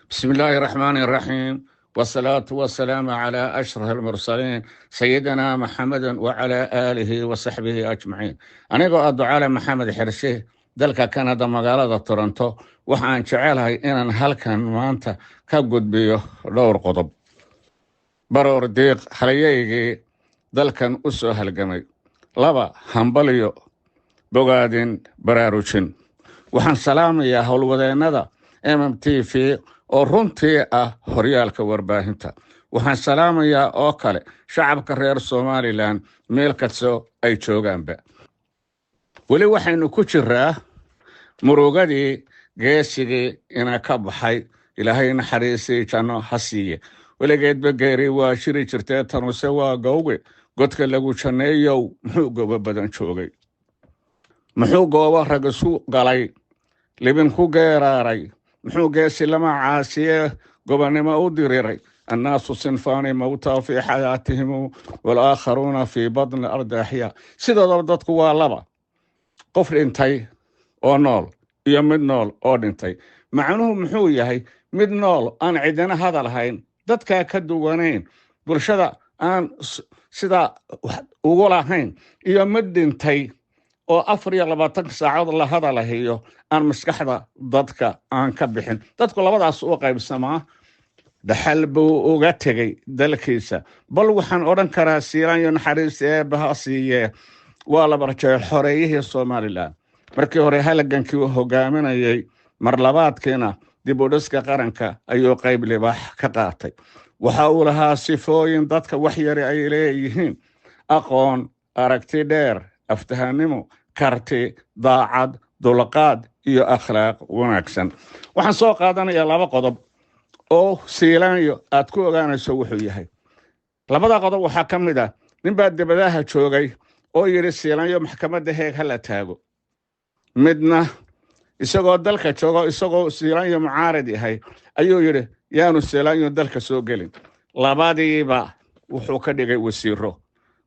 بسم الله الرحمن الرحيم، والصلاة والسلام على أشرف المرسلين سيدنا محمد وعلى آله وصحبه أجمعين. أنا الدعاء محمد حرشه dalka Canada magaalada Toronto waxaan jecelahay inaan halkan maanta ka gudbiyo dhowr qodob. Baroor deeq halayeygii dalkan u soo halgamay. Laba, hambaliyo bogaadin baraarujin. Waxaan salaamayaa howlwadeennada MMTV oo runtii ah horyaalka warbaahinta. Waxaan salaamayaa oo kale shacabka reer Somaliland meel kasta ay joogaanba. Weli waxaynu ku jiraa murugadii geesigii ina ka baxay, Ilaahay naxariisii janno ha siiye. Weligeedba geeri waa shiri jirtee tanuse waa gowge, godka lagu janneeyow muxuu goobo badan joogay. Muxuu goobo rag isu galay, libin ku geeraaray, muxuu geesi lama caasiye gobonnimo u diriray. الناس صنفان موتى في حياتهم والآخرون في بطن الأرض أحياء. sidoo dadku waa laba, qof dhintay oo nool iyo mid nool oo dhintay. macnuhu muxuu yahay? mid nool aan cidina hadal hayn, dadka ka duwanayn, bulshada aan sida ugu lahayn, iyo mid dhintay oo 24 saacadood la hadalahayo aan maskaxda dadka aan ka bixin. dadku labadaas u qaybsamaa. dhaxal buu uga tegay dalkiisa, bal waxaan odhan karaa siilaanyo naxariis eebbaha siiye waa la barjay xoreeyihii Somaliland. markii hore halgankii uu hogaaminayay, mar labaadkiina dib u dhiska qaranka ayuu qayb libaax ka qaatay. waxa uu lahaa sifooyin dadka wax yari ay leeyihiin: aqoon, aragti dheer, aftahanimo, karti, daacad, dulqaad iyo akhlaaq wanaagsan. waxaan soo qaadanayaa laba qodob oo siilaanyo aad ku ogaanayso wuxuu yahay. labada qodob waxaa ka mid ah nin baa dibadaha joogay oo yidhi siilaanyo maxkamadda heeg ha la taago. midna isagoo dalka joogo, isagoo siilaanyo mucaarad yahay, ayuu yidhi yaanu siilaanyo dalka soo gelin. labadiiba wuxuu ka dhigay wasiiro.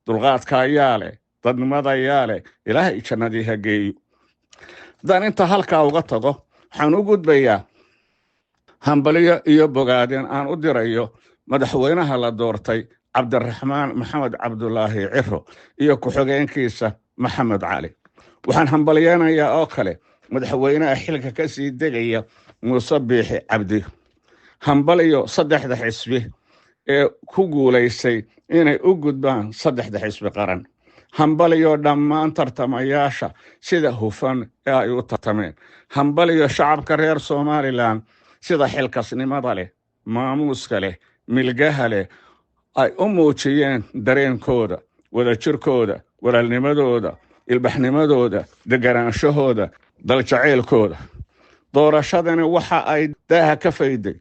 dulqaadka ayaa leh, dadnimada ayaa leh, ilaahay jannadii ha geeyo. haddaan inta halkaa uga tago, waxaan u gudbayaa hambaliyo iyo bogaadin aan u dirayo madaxweynaha la doortay cabdiraxmaan maxamed cabdulaahi ciro iyo ku-xigeenkiisa maxamed cali. waxaan hambaliyanayaa oo kale madaxweynaha xilka ka sii degaya muuse biixi cabdi. hambaliyo 3 xisbi ee ku guulaysay inay u gudbaan 3 xisbi qaran. hambaliyo dhammaan tartamayaasha sida hufan ee ay u tartameen. hambaliyo shacabka reer Somaliland sida xilkasnimada leh, maamuuska leh, milgaha leh ay u muujiyeen dareenkooda, wadajirkooda, walaalnimadooda, ilbaxnimadooda, deganaanshahooda, daljaceylkooda. doorashadani waxa ay daaha ka fayday,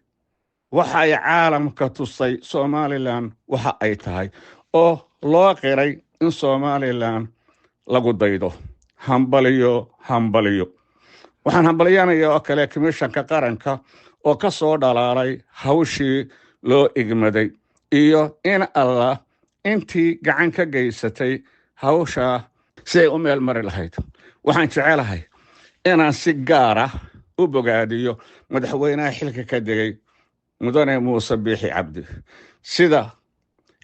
waxa ay caalamka tusay Somaliland waxa ay tahay, oo loo qiray in Somaliland lagu daydo. hambaliyo hambaliyo. waxaan hambaliyanayaa oo kale komishanka qaranka oo ka soo dhalaalay hawshii loo igmaday, iyo in Allah intii gacan ka geysatay hawsha si ay u meel mari lahayd. waxaan jecelahay inaan si gaar ah u bogaadiyo madaxweynaha xilka ka degay mudane muuse biixi cabdi, sida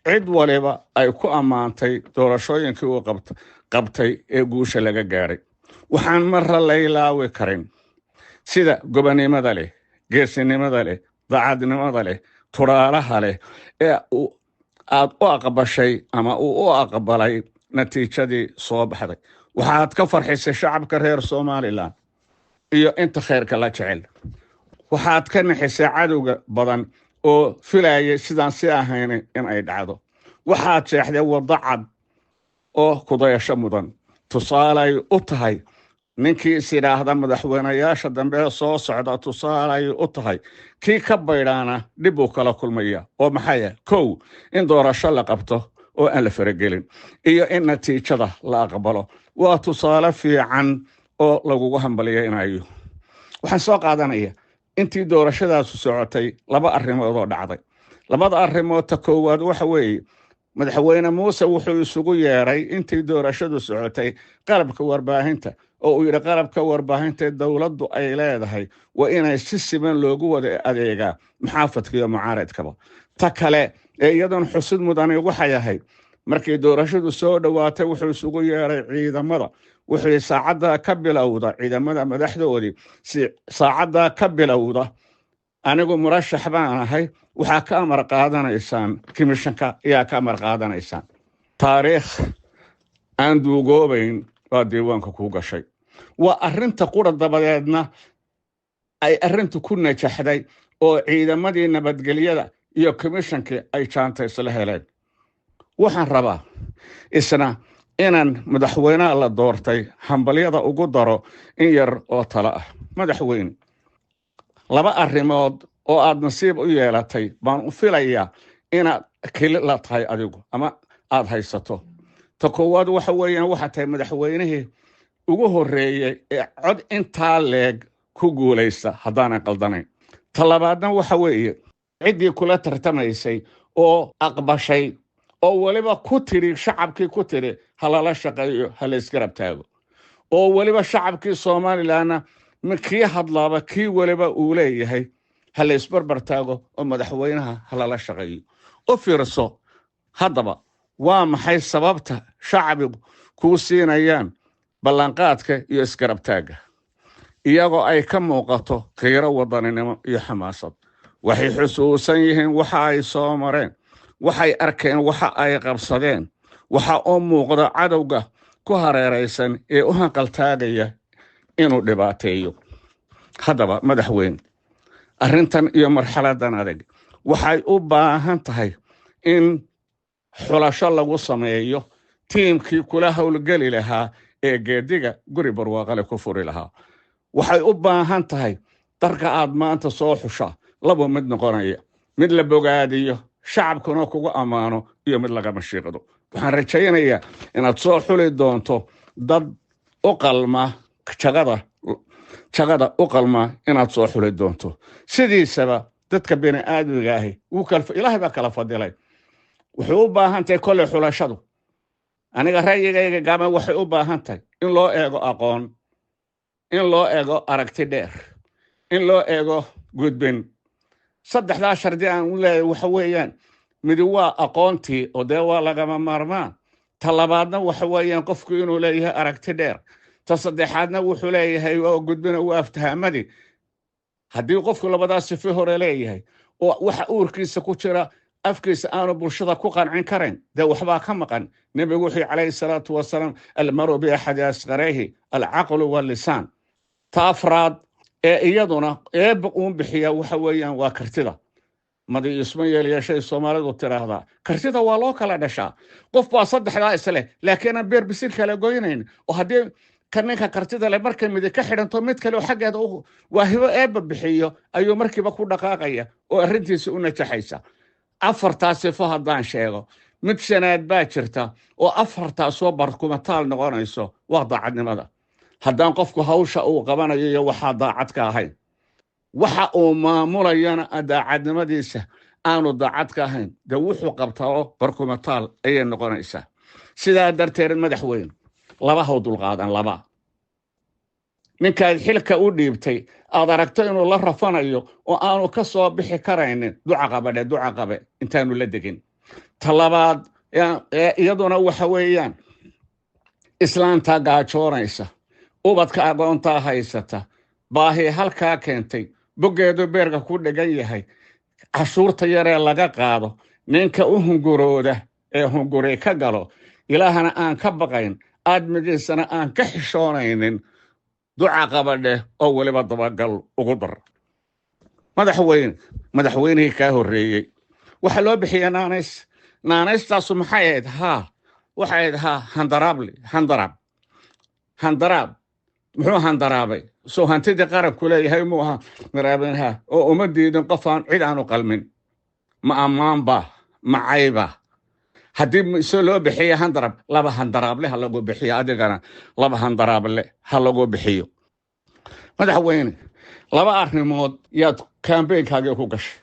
cid waliba ay ku ammaantay doorashooyinkii uu qabtay ee guusha laga gaaray. waxaan marra la ilaawi karin sida gobonnimada leh, geesinimada leh, daacadnimada leh, turaalaha leh ee aad u aqbashay ama uu u aqbalay natiijadii soo baxday. waxaad ka farxisay shacabka reer Somaliland iyo inta khayrka la jecel. waxaad ka nixisay cadowga badan oo filayay sidaan si ahayn in ay dhacdo. waxaad jeexday waddo cad oo kudayasho mudan. tusaalay u tahay ninkii is yidhaahda madaxweynayaasha dambe soo socda, tusaalay u tahay kii ka baydhaana dhib uu kala kulmaya. oo maxay ah? kow, in doorasho la qabto oo aan la faragelin, iyo in natiijada la aqbalo. waa tusaale fiican oo lagugu hambaliyaynayo. waxaan soo qaadanaya intii doorashadaasu socotay 2 arrimood oo dhacday. labada arrimood ta koowaad waxa weeye madaxweyne muuse wuxuu isugu yeeray intii doorashadu socotay qalabka warbaahinta oo uu yidhi qalabka warbaahinta dowladdu ay leedahay waa inay si siman loogu wada adeegaa muxaafadka iyo mucaaradkaba ta kale ee iyadan xusud mudani waxay ahayd markii doorashadu soo dhowaatay wuxuu isugu yeeray ciidamada wuxuu saacadda ka bilowda ciidamada madaxdoodii si saacadda ka bilowda anigu murashax baan ahay waxaa ka amar qaadanaysaan komishanka ayaa ka amar qaadanaysaan taariikh aan duugoobayn waa diiwaanka ku gashay waa arrinta qura dabadeedna ay arrintu ku najaxday oo ciidamadii nabadgelyada iyo komishankii ay jaanta isla heleen waxaan rabaa isna inaan madaxweynaha la doortay hambalyada ugu daro in yar oo talo ah madaxweyne laba arrimood oo aad nasiib u yeelatay baan u filayaa inaad keli la tahay adigu ama aad haysato ta koowaad waxa weeyaan waxaa tahay madaxweynihii ugu horreeyey ee cod intaa leeg ku guulaysta haddaanan qaldanayn ta labaadna waxa weeye ciddii kula tartamaysay oo aqbashay oo weliba ku tiri shacabkii ku tiri ha lala shaqeeyo ha la isgarab taago oo weliba shacabkii Soomaaliland kii hadlaaba kii weliba uu leeyahay ha la isbarbar taago oo madaxweynaha ha lala shaqeeyo oo fiirso haddaba waa maxay sababta shacbigu ku siinayaan ballanqaadka iyo isgarab taaga iyagoo ay ka muuqato khayro wadaninimo iyo xamaasad waxay xusuusan yihiin waxa ay soo mareen waxay arkeen waxa ay qabsadeen waxa oo muuqda cadowga ku hareeraysan ee u hanqaltaagaya inuu dhibaateeyo haddaba madaxweyne arrintan iyo marxaladan adag waxay u baahan tahay in xulasho lagu sameeyo tiimkii kula howlgeli lahaa ee geediga guri barwaaqale ku furi lahaa waxay u baahan tahay darka aad maanta soo xusha laba mid noqonaya mid la bogaadiyo shacabkuna kugu ammaano iyo mid laga mashiiqdo waxaan rajaynayaa inaad soo xuli doonto dad u qalma jagada u qalma inaad soo xuli doonto sidiisaba dadka bini aadmiga ahi ilaahay baa kala fadilay wuxuu u baahan tahay kolley xulashadu aniga ra'yigayga gaaban waxay u baahan tahay in loo eego aqoon in loo eego aragti dheer in loo eego gudbin saddexdaa shardi aan u leeyahay waxa weeyaan mid waa aqoontii oo dee waa lagama maarmaan ta labaadna waxa weeyaan qofku inuu leeyahay aragti dheer ta saddexaadna wuxuu leeyahay oo gudbina waa aftahamadii haddii qofku labadaas sifi hore leeyahay oo waxa uurkiisa ku jira afkiisa aanu bulshada ku qancin karayn dee waxbaa ka maqan nebigu wuxuu calayhi salaatu wasalaam almaru biaxadi asqarayhi alcaqlu wallisaan ta afraad ee iyaduna eebba uun bixiya waxa weeyaan waa kartida madi isma yeelyeeshay Soomaalidu tiraahdaa kartida waa loo kala dhashaa qof baa saddexdaa isle laakiin aan beer bisil kala goynayn oo haddii kanninka kartida le markay mid ka xidhanto mid kale oo xaggeeda waa hibo eebba bixiyo ayuu markiiba ku dhaqaaqaya oo arrintiisa u najaxaysa afartaas sifo haddaan sheego mid shanaad baa jirta oo afartaas soo barkumataal noqonayso waa daacadnimada haddaan qofku hawsha uu qabanayo iyo waxaa daacad ka ahayn waxa uu maamulayana daacadnimadiisa aanu daacad ka ahayn dee wuxuu qabtaa oo barkumataal ayay noqonaysaa sidaa darteed madaxweyne laba haw dulqaadan laba ninkaad xilka u dhiibtay aad aragto inuu la rafanayo oo aanu ka soo bixi karaynin duca qabe intaanu la degin ta labaad iyaduna waxa weeyaan islaantaa gaajoonaysa ubadka aqoontaa haysata baahi halkaa keentay boggeedu beerka ku dhegan yahay cashuurta yaree laga qaado ninka u hungurooda ee hunguri ka galo ilaahana aan ka baqayn aadmigiisana aan ka xishoonaynin duca qabadhe oo weliba dabagal ugu dar madaxweynihii kaa horreeyey waxa loo bixiyay naanaystaasu maxay ahayd waxay ahayd handaraab muxuu handaraabay soo hantidii qarabku leeyahay muu ahaa maraabinha oo uma diidin qof aan cid aanu qalmin ma ammaanba ma cayba haddii isoo loo bixiya laba handaraable ha lagu bixiyo adigana laba handaraable ha lagu bixiyo madaxweyne laba arrimood yaad kaambeynkaagii ku gashay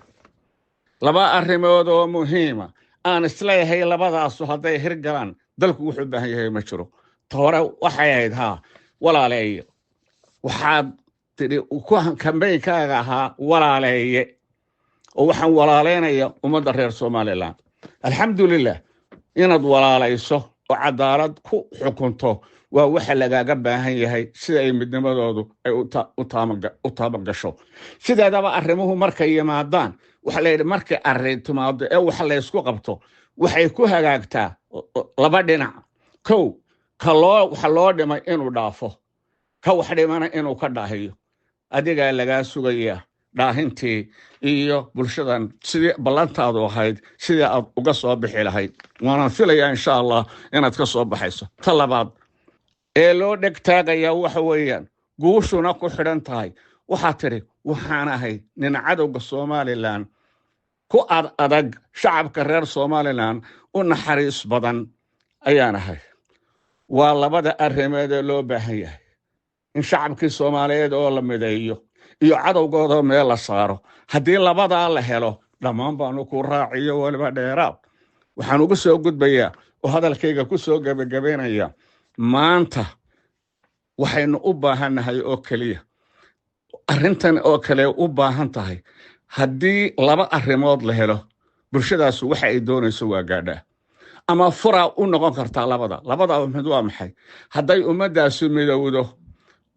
laba arrimood oo muhiima aan isleeyahay labadaasu hadday hirgalaan dalku wuxuu u baahan yahay ma jiro. Ta hore waxay ahayd walaaleeye, waxaad tidhi kambeynkaaga ahaa walaaleeye, oo waxaan walaaleynaya ummadda reer Somaliland. Alxamdulilah, inaad walaalayso oo cadaalad ku xukunto waa waxa lagaaga baahan yahay sida ay midnimadoodu ay u taabagasho. Sideedaba arrimuhu markay yimaadaan waxa la yidhi markay arrin timaado ee wax la isku qabto waxay ku hagaagtaa laba dhinac. Kow, waxa loo dhimay inuu dhaafo, ka wax dhimana inuu ka dhaahiyo. Adigaa lagaa sugayaa dhaahintii iyo bulshadan sidii ballantaadu ahayd sidii aad uga soo bixi lahayd. Waana filayaa insha Allah inaad ka soo baxayso. Ta labaad ee loo dhegtaagaya waxa weeyaan guushuna ku xidhan tahay. Waxaa tiri waxaan ahay nin cadowga Somaliland ku adag shacabka reer Somaliland u naxariis badan ayaan ahay. waa labada arrimood ee loo baahan yahay in shacabkii Soomaaliyeed oo la mideeyo iyo cadowgooda meel la saaro. Haddii labadaa la helo dhammaan baanu ku raaciyo waliba dheeraad. Waxaan uga soo gudbayaa oo hadalkayga ku soo gabagabeynaya maanta waxaynu u baahannahay oo kaliya arrintan oo kale u baahan tahay haddii laba arrimood la helo bulshadaas waxa ay doonayso waa gaadhaa ama fura u noqon kartaa labada mid waa maxay hadday ummadaasi midowdo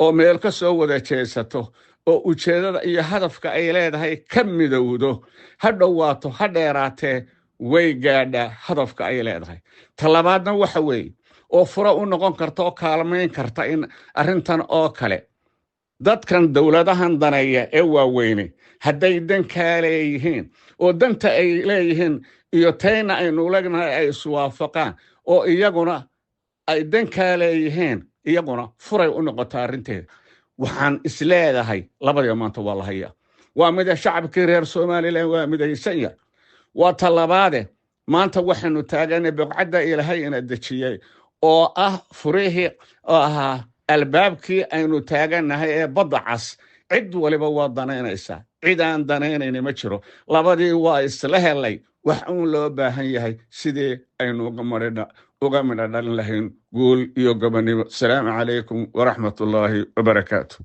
oo meel ka soo wada jeesato oo ujeedada iyo hadafka ay leedahay ka midowdo ha dhowaato ha dheeraatee way gaadhaa hadafka ay leedahay. Talabaadna waxa weeye oo fura u noqon karta oo kaalmayn karta in arrintan oo kale dadkan dawladahan daneeya ee waaweyne hadday dankaa leeyihiin oo danta ay leeyihiin iyo tayna aynu lagnahay ay iswaafaqaan oo iyaguna ay dankaa leeyihiin iyaguna furay u noqota arrinteeda. Waxaan isleedahay labadii maanta waa la hayaa. Waa mid shacabkii reer Soomaaliland waa midaysan yahay. waa talabaade maanta waxaanu taaganay baqcada Ilaahay ina dajiyay oo furihii oo ahaa albaabkii aynu taaganahay ee badda cas. Cid waliba waa danaynaysaa, cid aan danaynayna ma jiro. Labadii waa isla helay. wax uun loo baahan yahay sidii aynu uga midho dhalin lahayn guul iyo gobonimo. Assalaamu calaykum waraxmatullaahi wabarakaatuh.